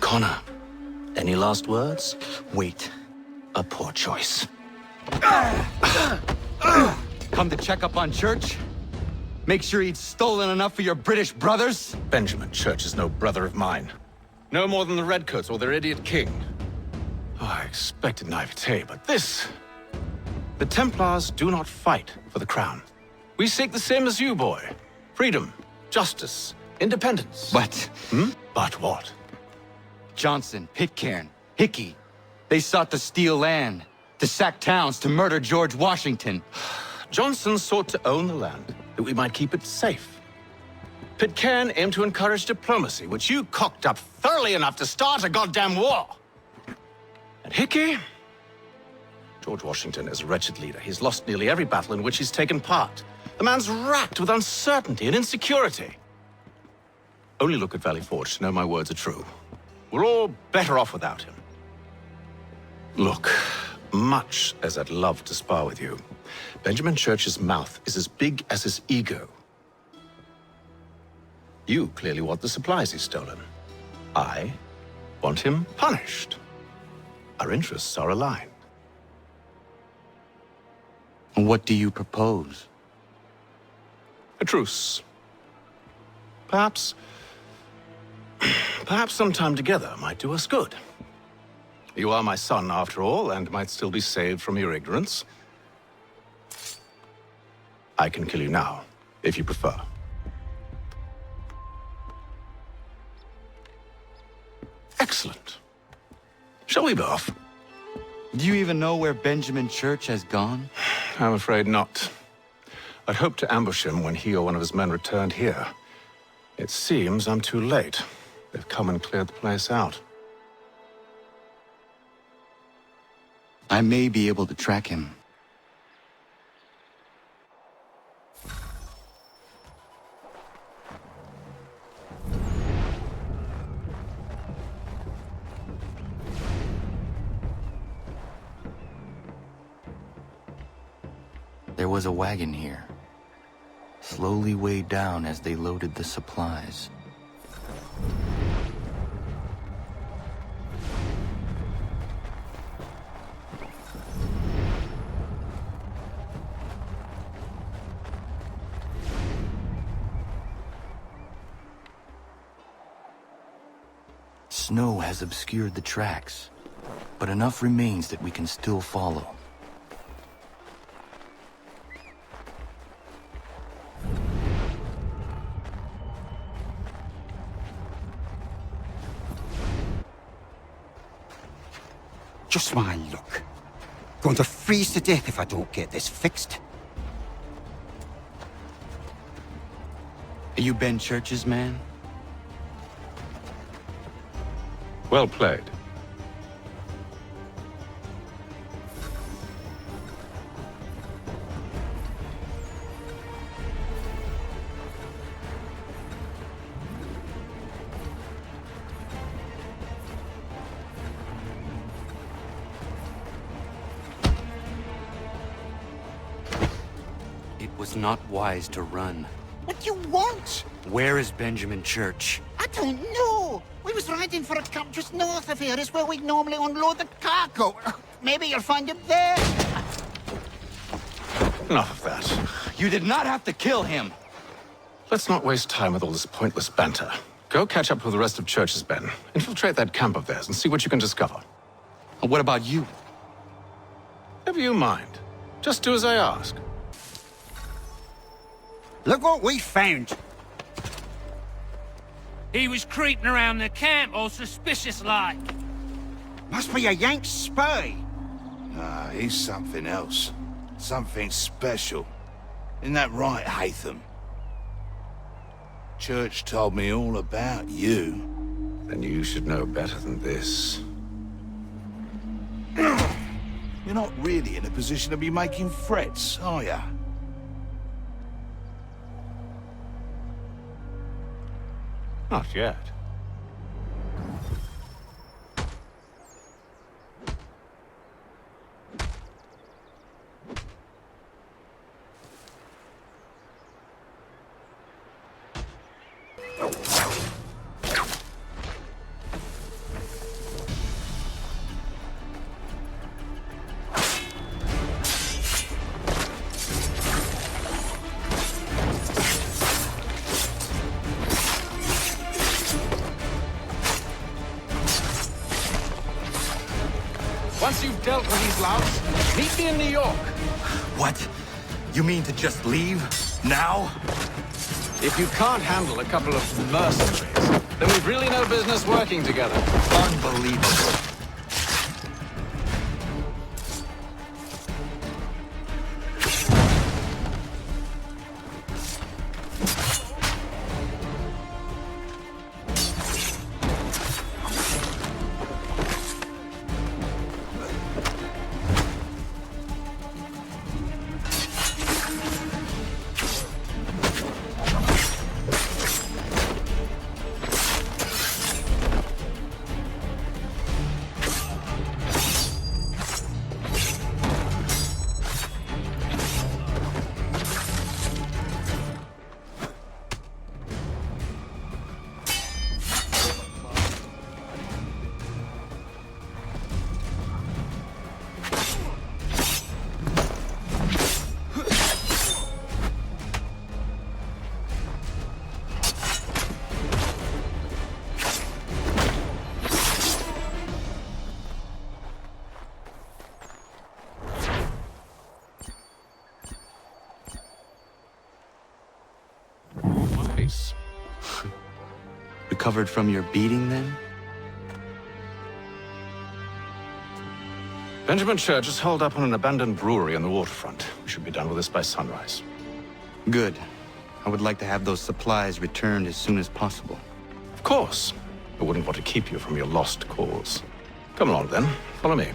Connor, any last words? Wait. A poor choice. Come to check up on Church? Make sure he'd stolen enough for your British brothers? Benjamin Church is no brother of mine. No more than the Redcoats or their idiot king. Oh, I expected naivete, but this... The Templars do not fight for the crown. We seek the same as you, boy. Freedom, justice, independence. But... But what? Johnson, Pitcairn, Hickey, they sought to steal land, to sack towns, to murder George Washington. Johnson sought to own the land, that we might keep it safe. Pitcairn aimed to encourage diplomacy, which you cocked up thoroughly enough to start a goddamn war. And Hickey? George Washington is a wretched leader. He's lost nearly every battle in which he's taken part. The man's racked with uncertainty and insecurity. Only look at Valley Forge to know my words are true. We're all better off without him. Look, much as I'd love to spar with you, Benjamin Church's mouth is as big as his ego. You clearly want the supplies he's stolen. I want him punished. Our interests are aligned. What do you propose? A truce. Perhaps some time together might do us good. You are my son, after all, and might still be saved from your ignorance. I can kill you now, if you prefer. Excellent. Shall we be off? Do you even know where Benjamin Church has gone? I'm afraid not. I'd hoped to ambush him when he or one of his men returned here. It seems I'm too late. They've come and cleared the place out. I may be able to track him. There was a wagon here, slowly weighed down as they loaded the supplies. Snow has obscured the tracks, but enough remains that we can still follow. Just my luck. Going to freeze to death if I don't get this fixed. Are you Ben Church's man? Well played. It was not wise to run. What do you want? Where is Benjamin Church? I don't know. We was riding for a camp just north of here. Is where we'd normally unload the cargo. Maybe you'll find him there. Enough of that. You did not have to kill him! Let's not waste time with all this pointless banter. Go catch up with the rest of Church's men. Infiltrate that camp of theirs and see what you can discover. And what about you? Never you mind. Just do as I ask. Look what we found. He was creeping around the camp all suspicious-like. Must be a Yank spy. Ah, he's something else. Something special. Isn't that right, Haytham? Church told me all about you. Then you should know better than this. You're not really in a position to be making threats, are ya? Not yet. Once you've dealt with these louts, meet me in New York. What? You mean to just leave? Now? If you can't handle a couple of mercenaries, then we've really no business working together. Unbelievable. Nice. Recovered from your beating, then? Benjamin Church is holed up on an abandoned brewery on the waterfront. We should be done with this by sunrise. Good. I would like to have those supplies returned as soon as possible. Of course. I wouldn't want to keep you from your lost cause. Come along, then. Follow me.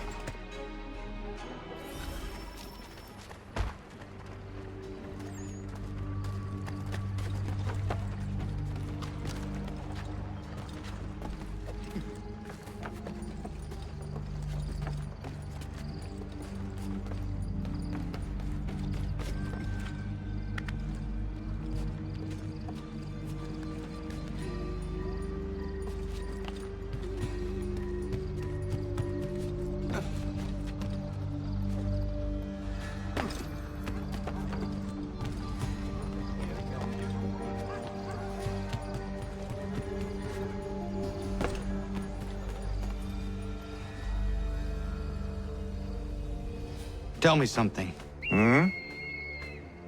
Tell me something.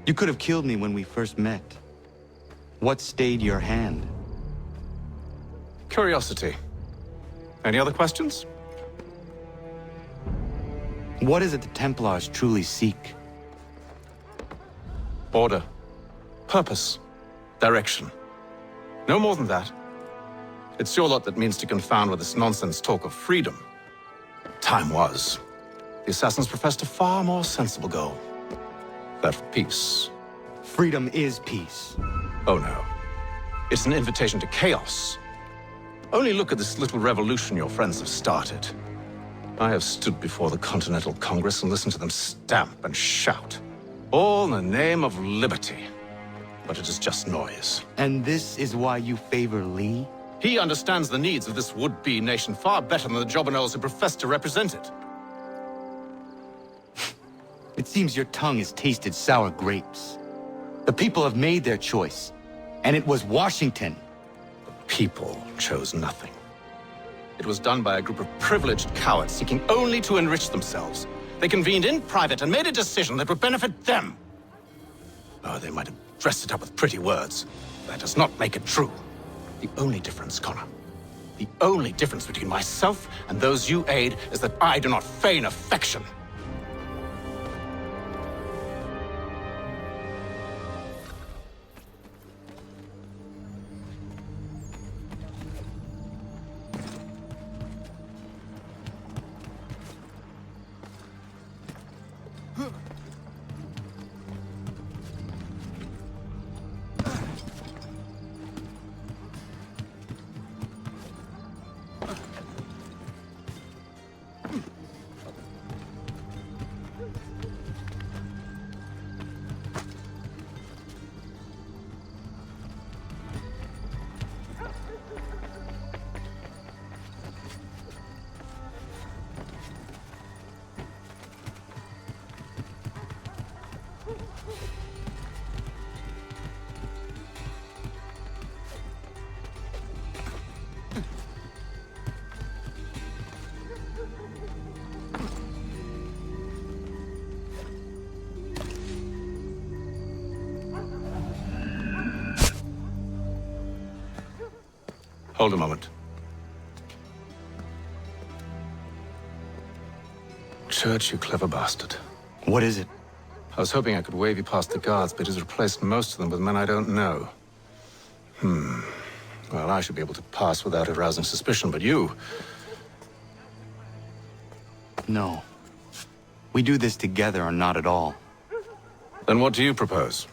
You could have killed me when we first met. What stayed your hand? Curiosity. Any other questions? What is it the Templars truly seek? Order. Purpose. Direction. No more than that. It's your lot that means to confound with this nonsense talk of freedom. Time was. The assassins professed a far more sensible goal. That of peace. Freedom is peace. Oh no. It's an invitation to chaos. Only look at this little revolution your friends have started. I have stood before the Continental Congress and listened to them stamp and shout. All in the name of liberty. But it is just noise. And this is why you favor Lee? He understands the needs of this would-be nation far better than the jobberknolls who profess to represent it. It seems your tongue has tasted sour grapes. The people have made their choice, and it was Washington. The people chose nothing. It was done by a group of privileged cowards seeking only to enrich themselves. They convened in private and made a decision that would benefit them. Oh, they might have dressed it up with pretty words. That does not make it true. The only difference, Connor, the only difference between myself and those you aid is that I do not feign affection. Hold a moment. Church, you clever bastard. What is it? I was hoping I could wave you past the guards, but he's replaced most of them with men I don't know. Well, I should be able to pass without arousing suspicion, but you... No. We do this together or not at all. Then what do you propose?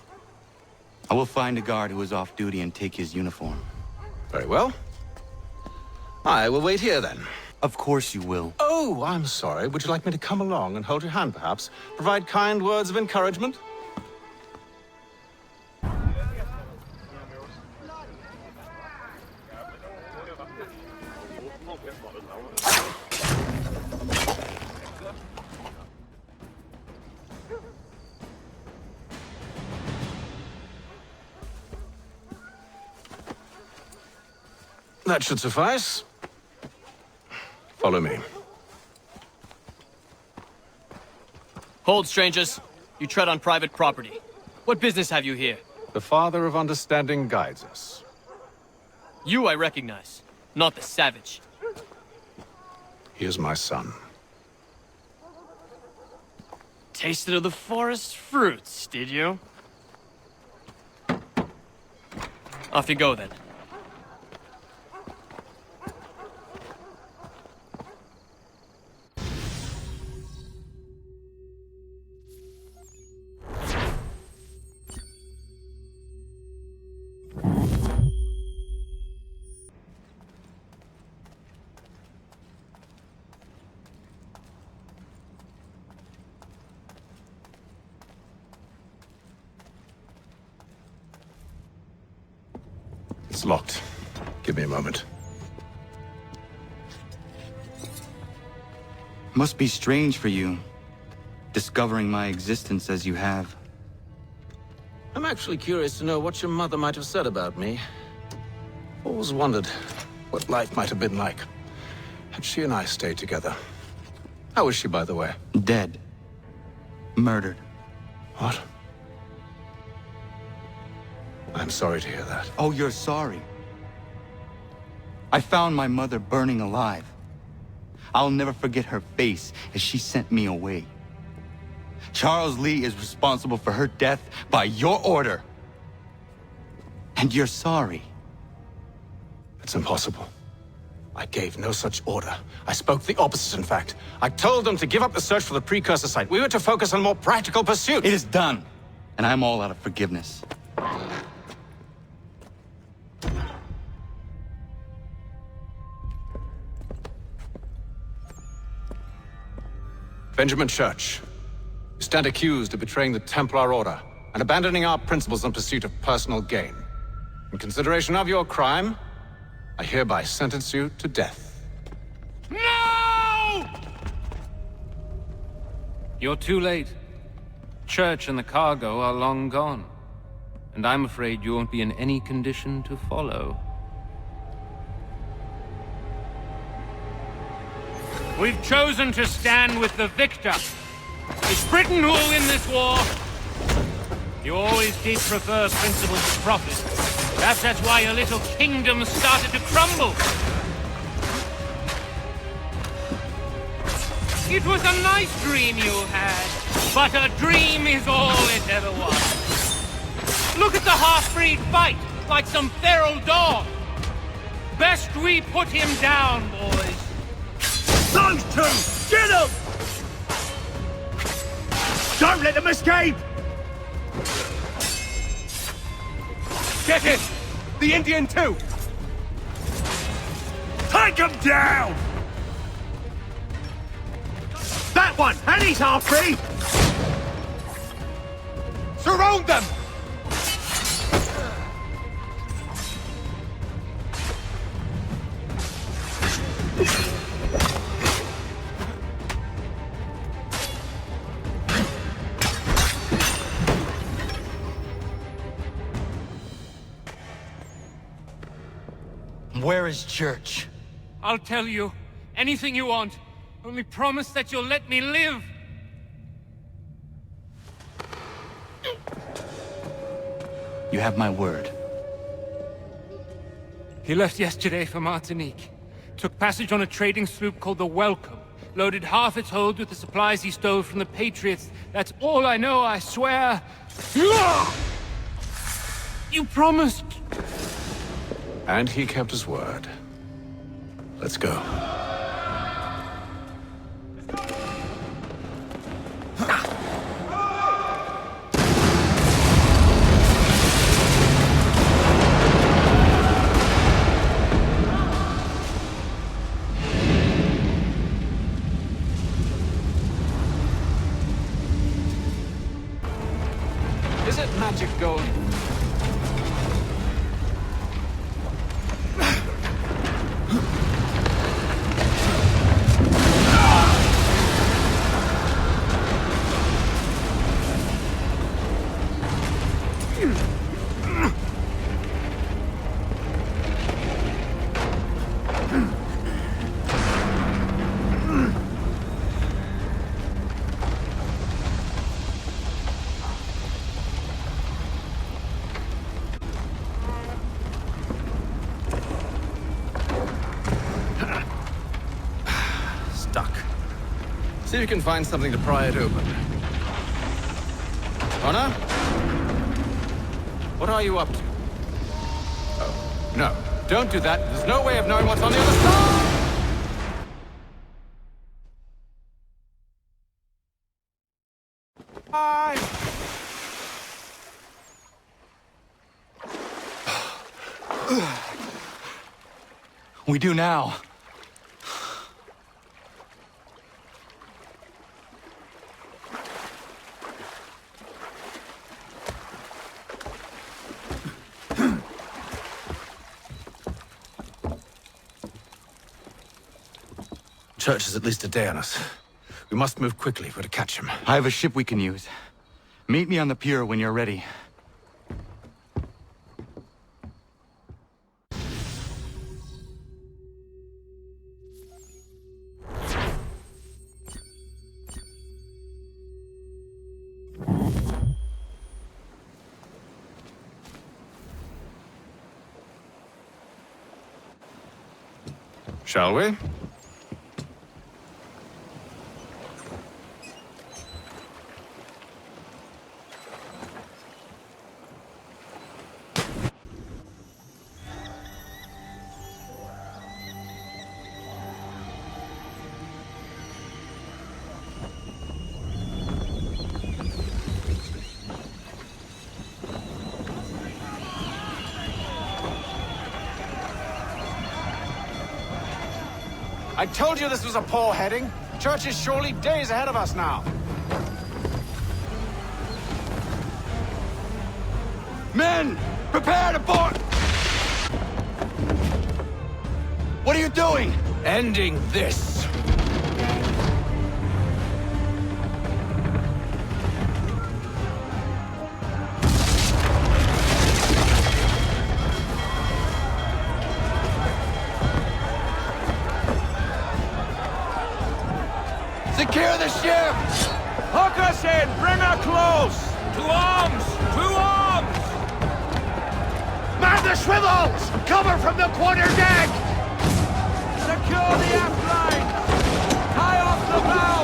I will find a guard who is off duty and take his uniform. Very well. I will wait here, then. Of course you will. Oh, I'm sorry. Would you like me to come along and hold your hand, perhaps? Provide kind words of encouragement? That should suffice. Follow me. Hold, strangers. You tread on private property. What business have you here? The Father of Understanding guides us. You I recognize, not the savage. He is my son. Tasted of the forest fruits, did you? Off you go, then. It's locked. Give me a moment. Must be strange for you, discovering my existence as you have. I'm actually curious to know what your mother might have said about me. Always wondered what life might have been like had she and I stayed together. How is she, by the way? Dead. Murdered. What? I'm sorry to hear that. Oh, you're sorry. I found my mother burning alive. I'll never forget her face as she sent me away. Charles Lee is responsible for her death by your order. And you're sorry. It's impossible. I gave no such order. I spoke the opposite, in fact. I told them to give up the search for the precursor site. We were to focus on more practical pursuits. It is done, and I'm all out of forgiveness. Benjamin Church, you stand accused of betraying the Templar Order and abandoning our principles in pursuit of personal gain. In consideration of your crime, I hereby sentence you to death. No! You're too late. Church and the cargo are long gone. And I'm afraid you won't be in any condition to follow. We've chosen to stand with the victor. It's Britain who will win this war. You always did prefer principles to profit. Perhaps that's why your little kingdom started to crumble. It was a nice dream you had, but a dream is all it ever was. Look at the half-breed fight, like some feral dog. Best we put him down, boys. Those two! Get them! Don't let them escape! Get him! The Indian too! Take him down! That one! And he's half-free! Surround them! Where is Church? I'll tell you. Anything you want. Only promise that you'll let me live. You have my word. He left yesterday for Martinique. Took passage on a trading sloop called the Welcome. Loaded half its hold with the supplies he stole from the Patriots. That's all I know, I swear. You promised. And he kept his word. Let's go. Is it magic gold? See if you can find something to pry it open. Connor? What are you up to? Oh, no. Don't do that. There's no way of knowing what's on the other side! We do now. Church is at least a day on us. We must move quickly if we're to catch him. I have a ship we can use. Meet me on the pier when you're ready. Shall we? I told you this was a poor heading. Church is surely days ahead of us now. Men! Prepare to board! What are you doing? Ending this. Secure the ship! Hook us in! Bring her close! To arms! To arms! Man the swivels! Cover from the quarter deck! Secure the aft line! Tie off the bow!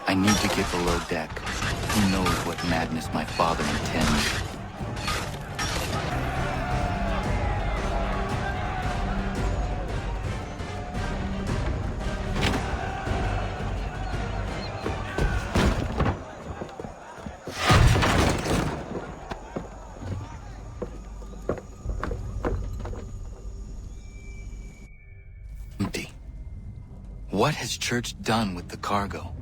I need to get below deck. Who knows what madness my father intends? Empty. What has Church done with the cargo?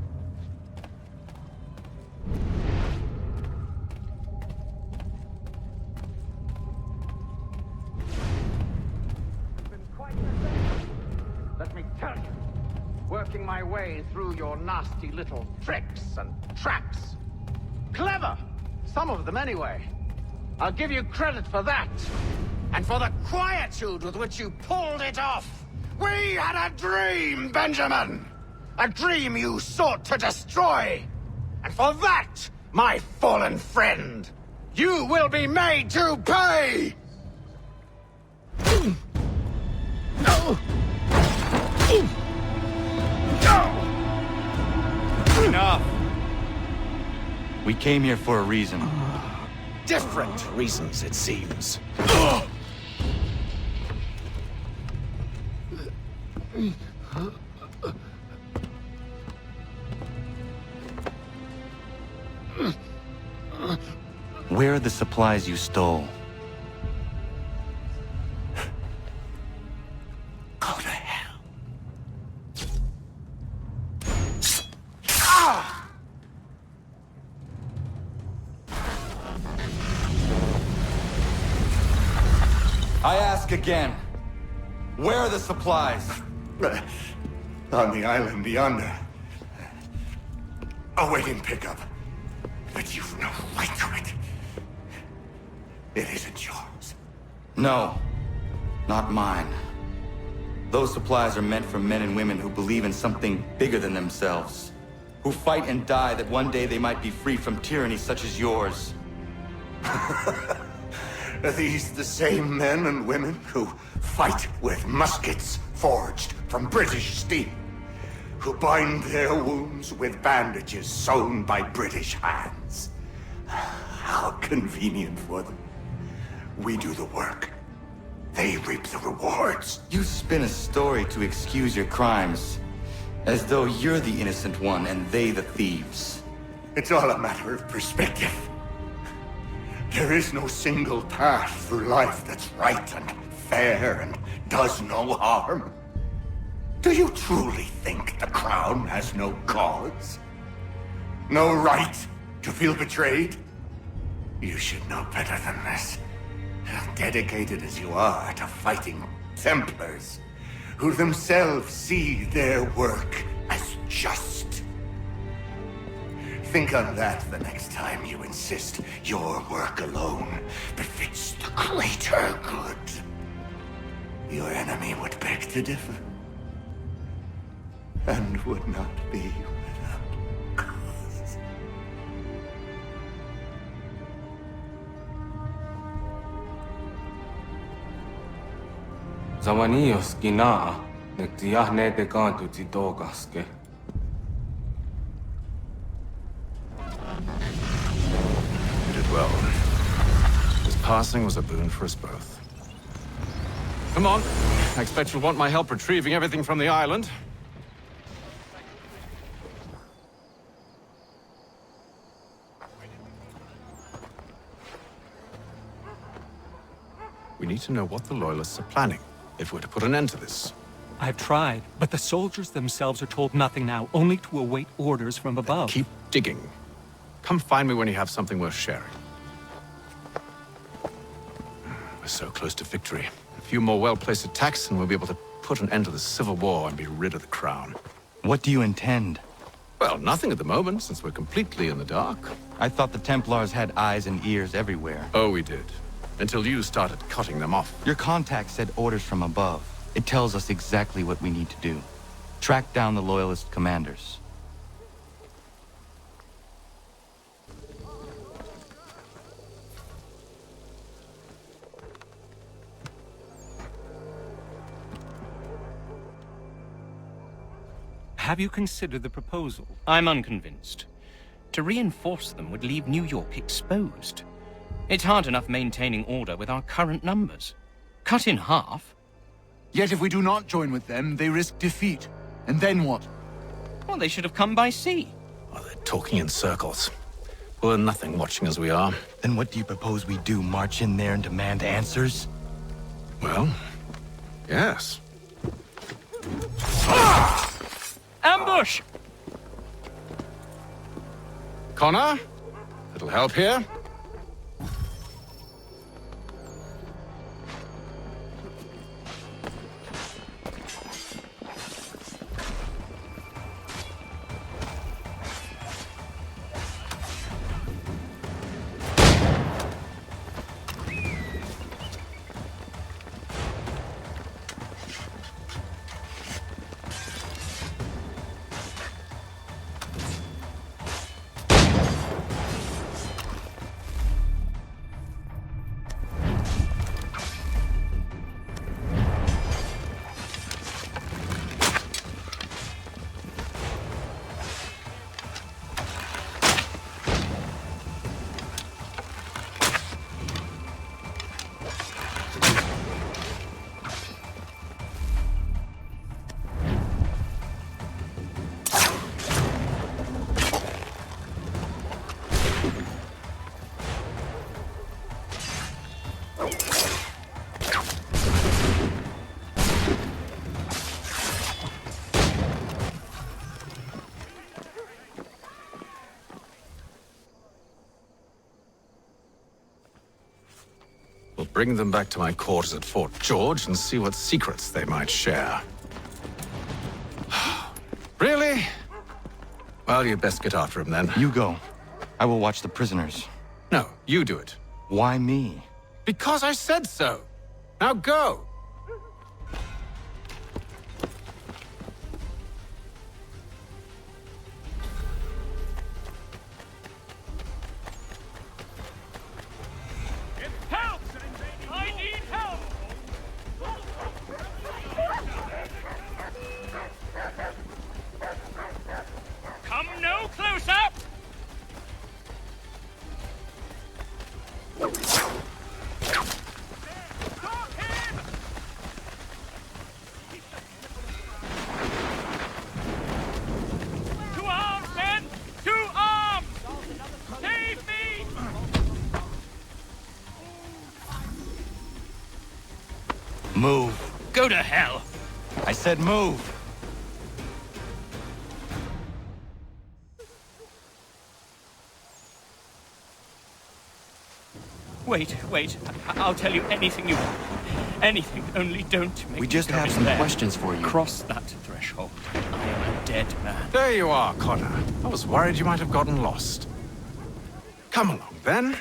Let me tell you, working my way through your nasty little tricks and traps. Clever! Some of them anyway. I'll give you credit for that. And for the quietude with which you pulled it off. We had a dream, Benjamin! A dream you sought to destroy! And for that, my fallen friend, you will be made to pay! Enough! We came here for a reason. Different reasons, it seems. Where are the supplies you stole? Go to hell. I ask again. Where are the supplies? On the island yonder. Awaiting pickup. But you've no right to it. It isn't yours. No, not mine. Those supplies are meant for men and women who believe in something bigger than themselves. Who fight and die that one day they might be free from tyranny such as yours. Are these the same men and women who fight with muskets forged from British steel? Who bind their wounds with bandages sewn by British hands? How convenient for them. We do the work. They reap the rewards. You spin a story to excuse your crimes, as though you're the innocent one and they the thieves. It's all a matter of perspective. There is no single path through life that's right and fair and does no harm. Do you truly think the Crown has no cause? No right to feel betrayed? You should know better than this. Dedicated as you are to fighting Templars, who themselves see their work as just. Think on that the next time you insist your work alone befits the greater good. Your enemy would beg to differ, and would not be without cause. Zawanios gina, nektiahne te kantu titogaske. You did well. His passing was a boon for us both. Come on. I expect you'll want my help retrieving everything from the island. We need to know what the Loyalists are planning, if we're to put an end to this. I've tried, but the soldiers themselves are told nothing now, only to await orders from above. Keep digging. Come find me when you have something worth sharing. We're so close to victory. A few more well-placed attacks and we'll be able to put an end to the Civil War and be rid of the Crown. What do you intend? Well, nothing at the moment, since we're completely in the dark. I thought the Templars had eyes and ears everywhere. Oh, we did. Until you started cutting them off. Your contact said orders from above. It tells us exactly what we need to do. Track down the Loyalist commanders. Have you considered the proposal? I'm unconvinced. To reinforce them would leave New York exposed. It's hard enough maintaining order with our current numbers. Cut in half. Yet if we do not join with them, they risk defeat. And then what? Well, they should have come by sea. Oh, they're talking in circles. We're nothing watching as we are. Then what do you propose we do? March in there and demand answers? Well, yes. Ambush! Connor? Little help here? We'll bring them back to my quarters at Fort George and see what secrets they might share. Really? Well, you best get after him then. You go. I will watch the prisoners. No, you do it. Why me? Because I said so. Now go! Help! I need help! Come no closer! To arms, men! To arms! Save me! Move. Go to hell! I said move. Wait. I'll tell you anything you want. Anything, only don't make We me just go have in some there. questions for you. Cross that threshold. I am a dead man. There you are, Connor. I was worried you might have gotten lost. Come along, then.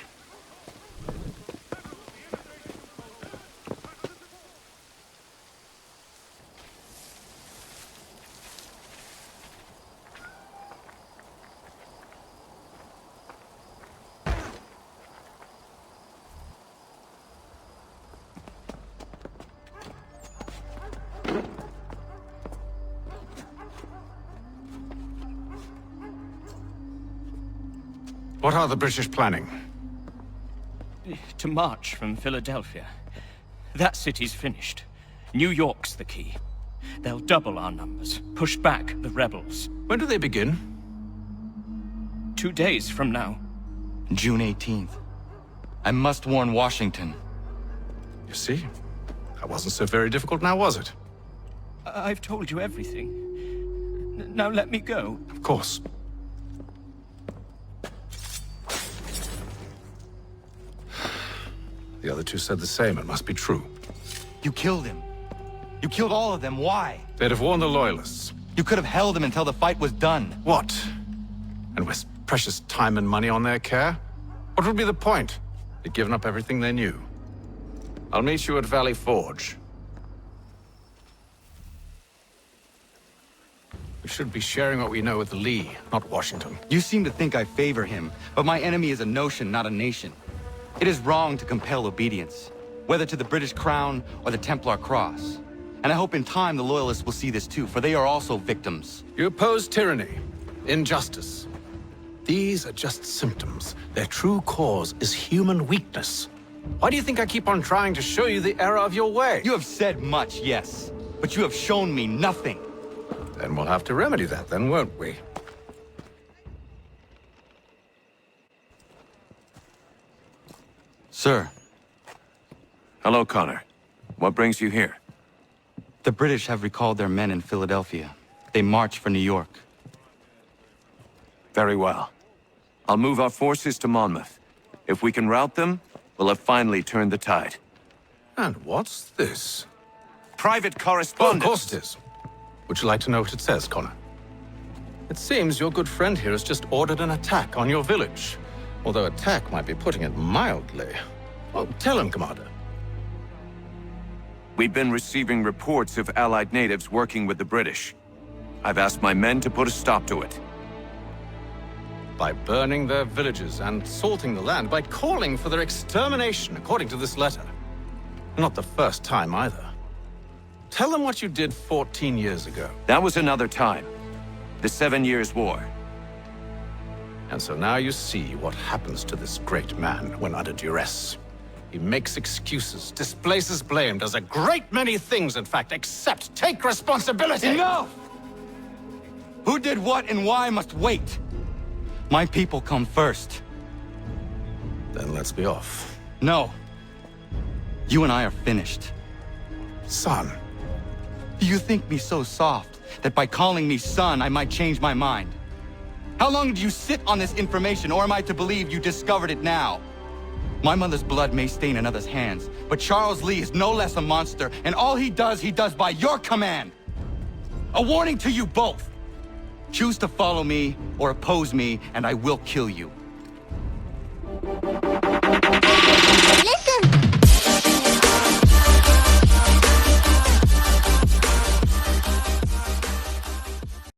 What are the British planning? To march from Philadelphia. That city's finished. New York's the key. They'll double our numbers, push back the rebels. When do they begin? 2 days from now. June 18th. I must warn Washington. You see? That wasn't so very difficult now, was it? I've told you everything. Now let me go. Of course. The other two said the same. It must be true. You killed him. You killed all of them. Why? They'd have warned the Loyalists. You could have held him until the fight was done. What? And waste precious time and money on their care? What would be the point? They'd given up everything they knew. I'll meet you at Valley Forge. We should be sharing what we know with Lee, not Washington. You seem to think I favor him, but my enemy is a notion, not a nation. It is wrong to compel obedience, whether to the British Crown or the Templar Cross. And I hope in time the Loyalists will see this too, for they are also victims. You oppose tyranny, injustice. These are just symptoms. Their true cause is human weakness. Why do you think I keep on trying to show you the error of your way? You have said much, yes, but you have shown me nothing. Then we'll have to remedy that then, won't we? Sir. Hello, Connor. What brings you here? The British have recalled their men in Philadelphia. They march for New York. Very well. I'll move our forces to Monmouth. If we can rout them, we'll have finally turned the tide. And what's this? Private Oh, of correspondence! course it is. Would you like to know what it says, Connor? It seems your good friend here has just ordered an attack on your village. Although attack might be putting it mildly. Well, tell him, Commander. We've been receiving reports of Allied natives working with the British. I've asked my men to put a stop to it. By burning their villages and salting the land, by calling for their extermination, according to this letter. Not the first time, either. Tell them what you did 14 years ago. That was another time. The 7 Years' War. And so now you see what happens to this great man when under duress. He makes excuses, displaces blame, does a great many things, in fact, except take responsibility! Enough! Who did what and why must wait. My people come first. Then let's be off. No. You and I are finished. Son. Do you think me so soft that by calling me son, I might change my mind? How long did you sit on this information, or am I to believe you discovered it now? My mother's blood may stain another's hands, but Charles Lee is no less a monster, and all he does by your command. A warning to you both. Choose to follow me or oppose me, and I will kill you.